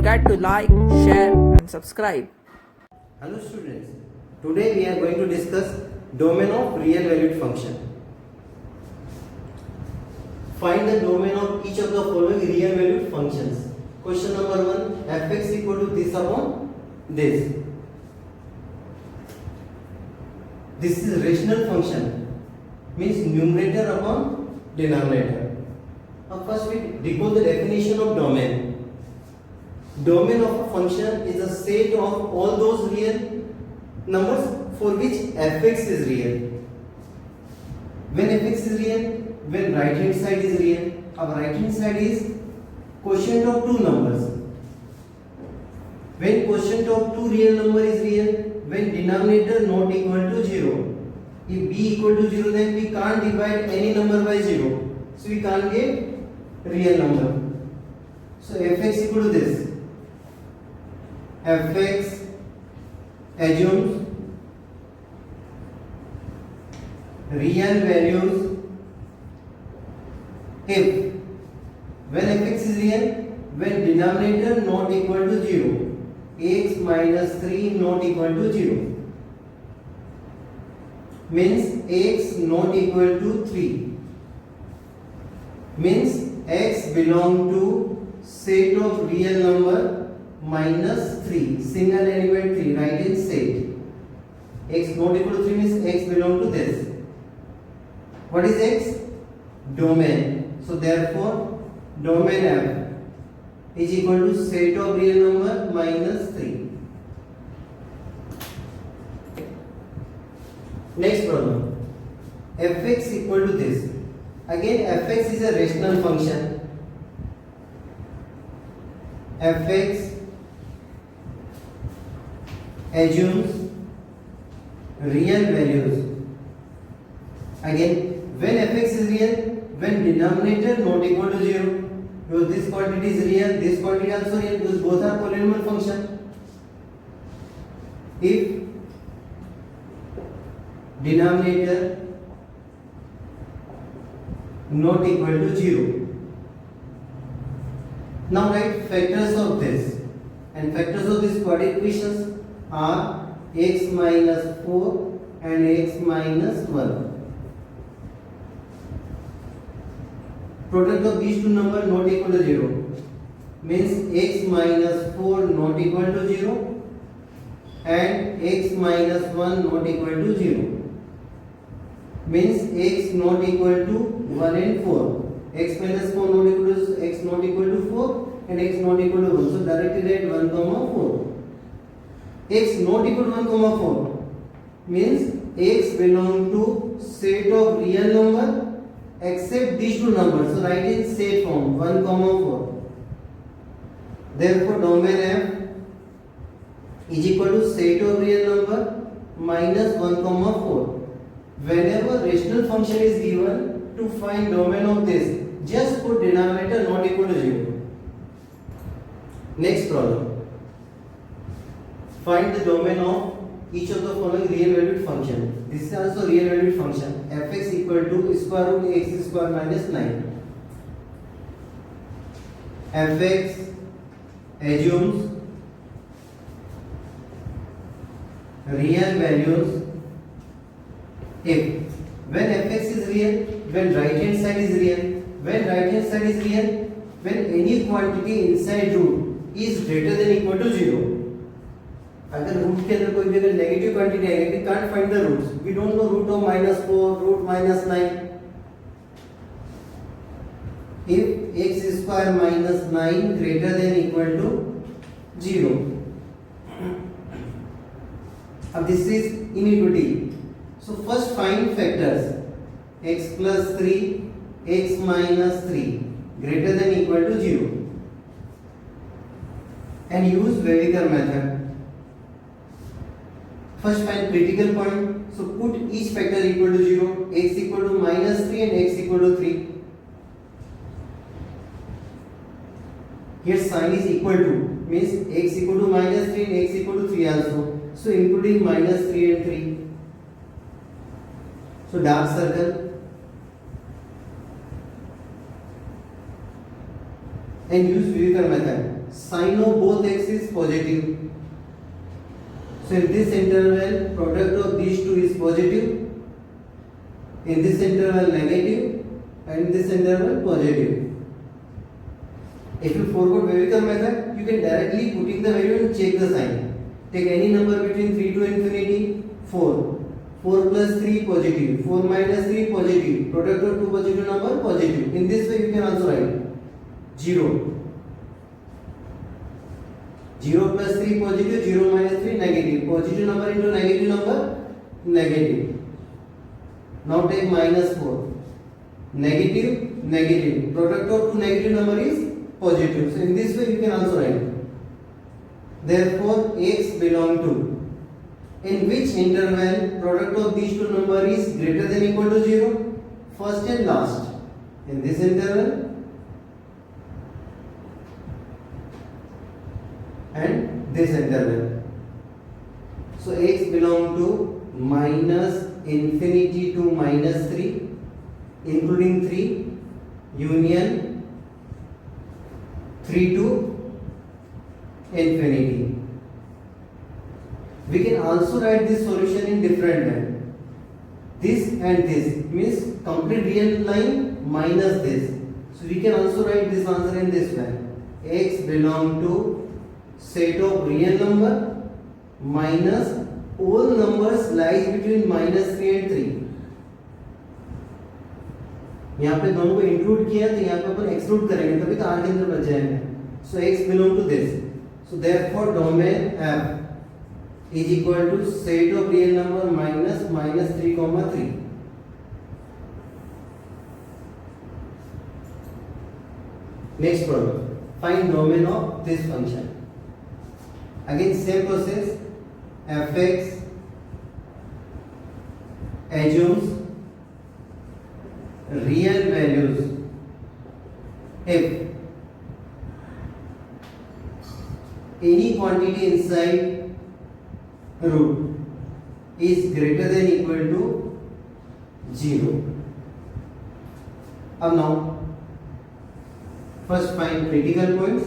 forget to like, share and subscribe. Hello students, today we are going to discuss domain of real valued function. Find the domain of each of the following real valued functions. Question number 1, fx equal to this upon this. This is rational function, means numerator upon denominator. Now first we decode the definition of domain. Domain of a function is a set of all those real numbers for which fx is real. When fx is real, when right hand side is real, our right hand side is quotient of two numbers. When quotient of two real number is real, when denominator not equal to 0. If b equal to 0, then we can't divide any number by 0. So we can't get real number. So fx equal to this. Fx assumes real values if when fx is real, when denominator not equal to 0, x minus 3 not equal to 0, means x not equal to 3, means x belong to set of real number minus 3, single element 3, right hand set. X not equal to 3 means x belong to this. What is x? Domain. So therefore domain f is equal to set of real number minus 3. Next problem. Fx equal to this. Again fx is a rational function. Fx assumes real values. Again, when fx is real, when denominator not equal to 0, because this quantity is real, this quantity also real, because both are polynomial function. If denominator not equal to 0, now write factors of this, and factors of these quadratic equations are x minus 4 and x minus 1. Product of these two numbers not equal to 0 means x minus 4 not equal to 0 and x minus 1 not equal to 0, means x not equal to 1 and 4. X minus 4 not equal to x not equal to 4 and x not equal to 1. So directly write 1 comma 4. X not equal to 1 comma 4 means x belong to set of real number except these two numbers. So write in set form 1 comma 4. Therefore domain f is equal to set of real number minus 1 comma 4. Whenever rational function is given, to find domain of this, just put denominator not equal to 0. Next problem. Find the domain of each of the following real valued function. This is also real valued function. Fx equal to square root x square minus 9. Fx assumes real values if when fx is real, when right hand side is real, when right hand side is real, when any quantity inside root is greater than equal to 0. अगर root के अंदर कोई भी अगर negative quantity आएगी, we can't find the roots. We don't know root of minus 4, root minus 9. If x square minus 9 greater than equal to 0. अब this is inequality. So first find factors. X plus 3, x minus 3 greater than equal to 0. And use Weyerhaeuser method. First find critical point. So put each factor equal to 0. X equal to minus 3 and x equal to 3. Here sign is equal to means x equal to minus 3 and x equal to 3 also. So including minus 3 and 3. So dark circle and use Weyerhaeuser method. Sign of both x is positive. So in this interval, product of these two is positive. In this interval, negative, and in this interval, positive. If you forgot Weyerkoell method, you can directly put in the value and check the sign. Take any number between 3 to infinity, 4. 4 plus 3 positive, 4 minus 3 positive, product of two positive number positive. In this way you can also write 0. 0 plus 3 positive, 0 minus 3 negative. Positive number into negative number, negative. Now take minus 4. Negative, negative. Product of two negative number is positive. So in this way you can also write. Therefore x belong to, in which interval product of these two number is greater than or equal to 0? First and last. In this interval and this interval. So x belong to minus infinity to minus 3, including 3, union 3 to infinity. We can also write this solution in different way. This and this means complete real line minus this. So we can also write this answer in this way. X belong to set of real number minus all numbers lies between minus 3 and 3. यहाँ पे दोनों को include किया तो यहाँ पे अपन exclude करेंगे तभी तो आर के अंदर बच जाएंगे. So x belong to this. So therefore domain F is equal to set of real number minus 3 comma 3. Next problem. Find domain of this function. Again same process. Fx assumes real values if any quantity inside root is greater than or equal to 0. Now first find critical points.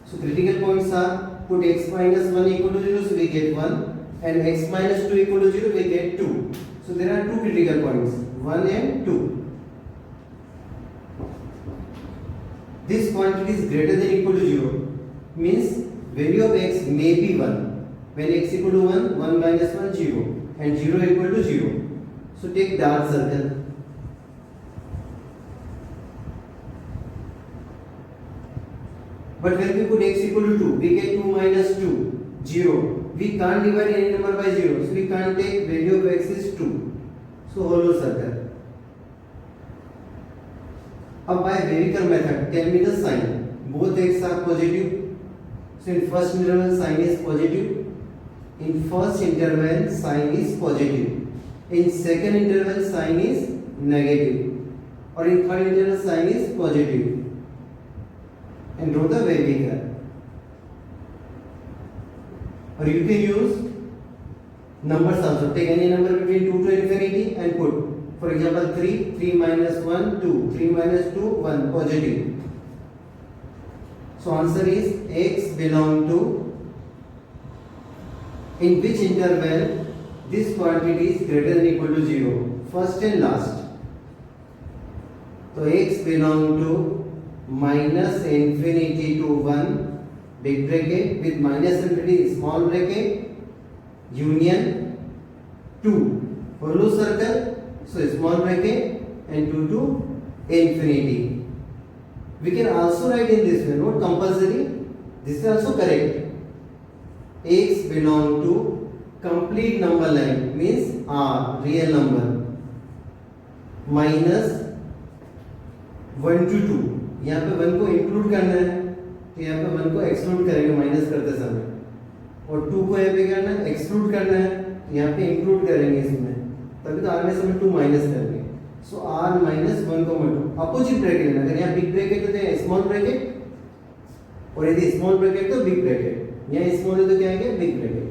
So critical points are, put x minus 1 equal to 0, so we get 1, and x minus 2 equal to 0, we get 2. So there are two critical points, 1 and 2. This quantity is greater than or equal to 0 means value of x may be 1. When x equal to 1, 1 minus 1, 0, and 0 equal to 0. So take dark circle. But when we put x equal to 2, we get 2 minus 2, 0. We can't divide any number by 0, so we can't take value of x is 2. So hollow circle. Now by Weyerkoell method, tell me the sign. Both x are positive. So in first interval sign is positive. In first interval sign is positive. In second interval sign is negative. Or in third interval sign is positive. And draw the Weyerkoell. Or you can use numbers also. Take any number between 2 to infinity and put. For example 3, 3 minus 1, 2, 3 minus 2, 1, positive. So answer is x belong to, in which interval this quantity is greater than or equal to 0. First and last. So x belong to minus infinity to 1, big bracket, with minus infinity small bracket, union 2, hollow circle, so small bracket, and 2 to infinity. We can also write in this way, not compulsory. This is also correct. X belong to complete number line means R, real number, minus 1 to 2. यहाँ पे 1 को include करना है तो यहाँ पे 1 को exclude करेंगे माइनस करते समय, और 2 को यहाँ पे करना है एक्सक्लूड करना है तो यहाँ पे इंक्लूड करेंगे इसमें, तभी तो आने समय 2 माइनस करेंगे. सो r माइनस 1 को 2 अपोजिट ब्रैकेट लेना. अगर यहाँ बिग ब्रैकेट तो यहाँ स्मॉल ब्रैकेट, और यदि स्मॉल ब्रैकेट तो बिग ब्रैकेट. यहाँ स्मॉल है तो क्या आएगा big bracket.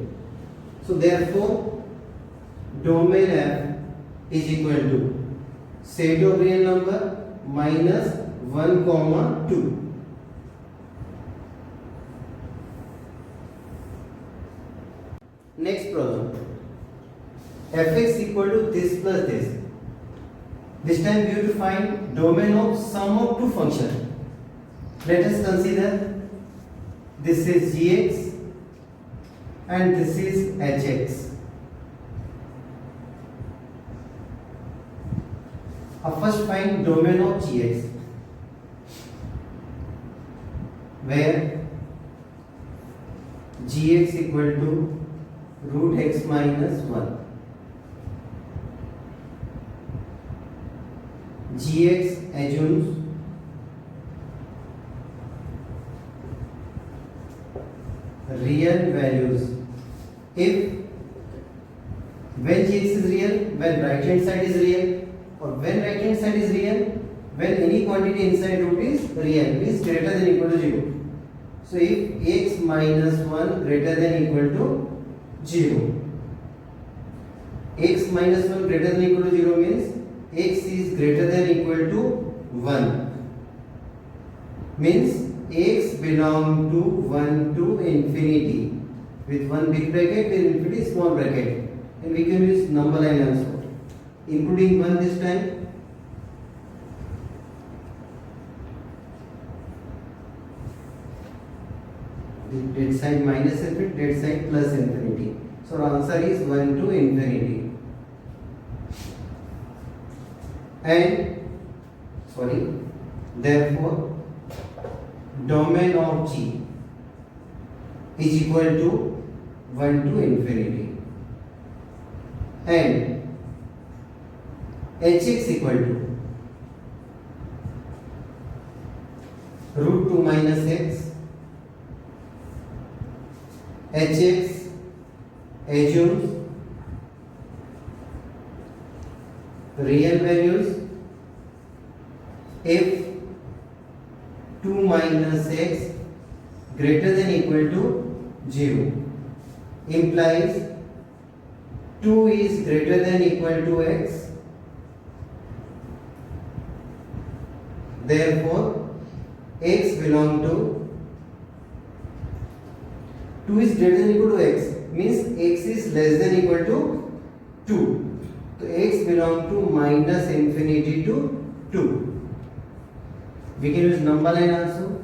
So therefore domain f is equal to set of real number minus 1 comma 2. Next problem. Fx equal to this plus this. This time we have to find domain of sum of two functions. Let us consider this is gx and this is hx. First find domain of gx, where gx equal to root x minus 1. Gx assumes real values. If when gx is real, when right hand side is real, or when right hand side is real, when any quantity inside root is real, means greater than equal to 0. So if x minus 1 greater than equal to 0, x minus 1 greater than equal to 0 means x is greater than equal to 1, means x belong to 1 to infinity, with one big bracket and infinity small bracket, and we can use number line also, including 1 this time. That side minus infinity, that side plus infinity. So our answer is 1 to infinity. Therefore domain of G is equal to 1 to infinity, and hx equal to root 2 minus x. hx assumes real values if 2 minus x greater than equal to 0, implies 2 is greater than equal to x, therefore x belong to 2 is greater than equal to x, means x is less than equal to 2. So x belong to minus infinity to 2. We can use number line also.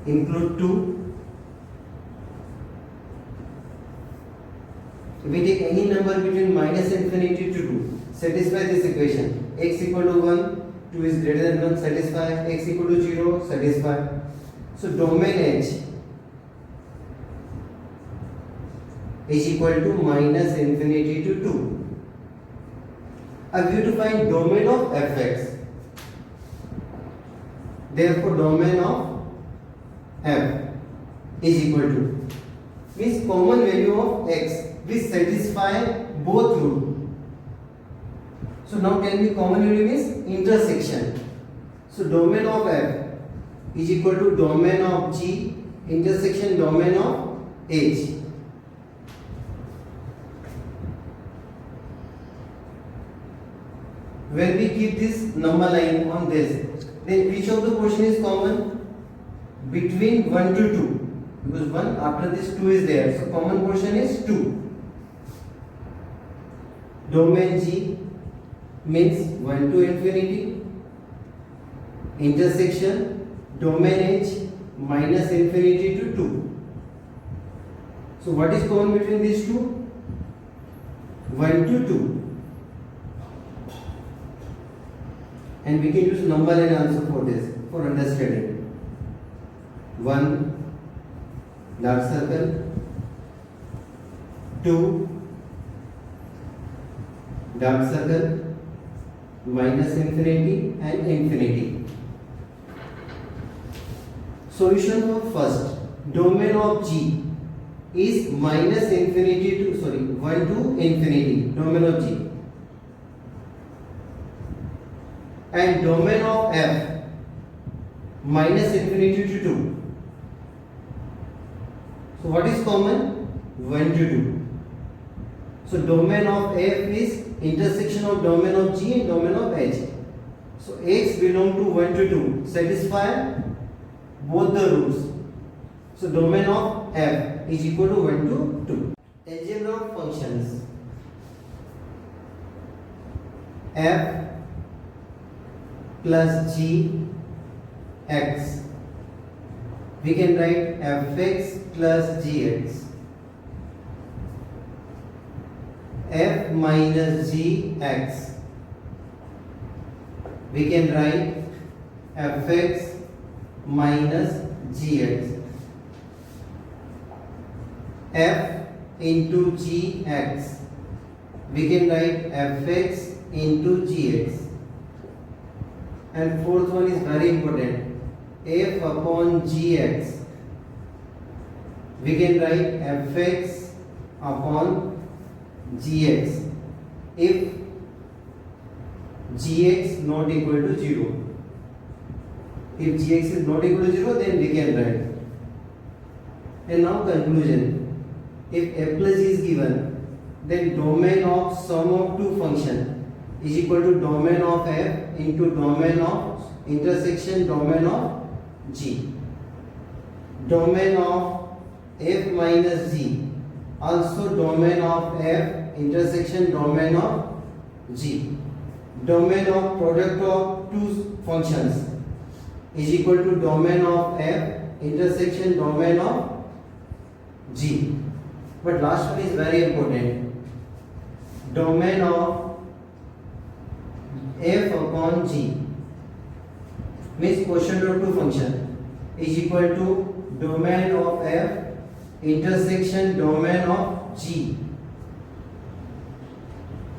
Include 2. If we take any number between minus infinity to 2, satisfy this equation. X equal to 1, 2 is greater than 1, satisfy. X equal to 0, satisfy. So domain H is equal to minus infinity to 2. I have to find domain of fx. Therefore domain of f is equal to, means common value of x which satisfy both root. So now tell me common value means intersection. So domain of f is equal to domain of G intersection domain of H. When we keep this number line on this, then which of the portion is common? Between 1 to 2, because 1 after this 2 is there, so common portion is 2. Domain G means 1 to infinity, intersection domain H minus infinity to 2. So what is common between these two? 1 to 2. And we can use number line answer for this, for understanding. 1 dark circle, 2 dark circle, minus infinity and infinity. Solution for first, domain of G is minus infinity to 1 to infinity, domain of G. And domain of f minus infinity to 2. So what is common? 1 to 2. So domain of f is intersection of domain of G and domain of H. So x belong to 1 to 2, satisfy both the roots. So domain of f is equal to 1 to 2. Algebra of functions. F plus g x. We can write fx plus gx. F minus gx. We can write fx minus gx. F into gx. We can write fx into gx. And fourth one is very important. F upon gx. We can write fx upon gx if gx not equal to 0. If gx is not equal to 0, then we can write. And now conclusion. If f plus g is given, then domain of sum of two functions is equal to domain of f into domain of intersection domain of g. Domain of f minus g also domain of f intersection domain of g. Domain of product of two functions is equal to domain of f intersection domain of g. But last one is very important. Domain of f upon g means quotient of two function is equal to domain of f intersection domain of g.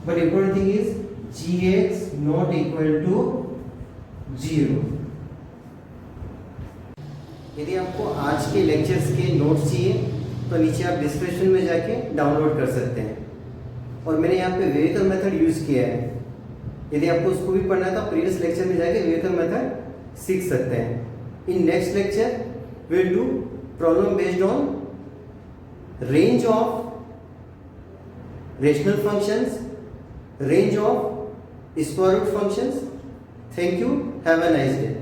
But important thing is gx not equal to 0. यदि आपको आज के lectures के notes चाहिए तो नीचे आप description में जाके डाउनलोड कर सकते हैं. और मैंने यहाँ पे वेरिएबल मेथड यूज किया है. यदि आपको उसको भी पढ़ना है तो प्रीवियस लेक्चर में जाके वेरिएबल मेथड सीख सकते हैं. In next lecture will do problem based on range of rational functions, range of square root functions. Thank you. Have a nice day.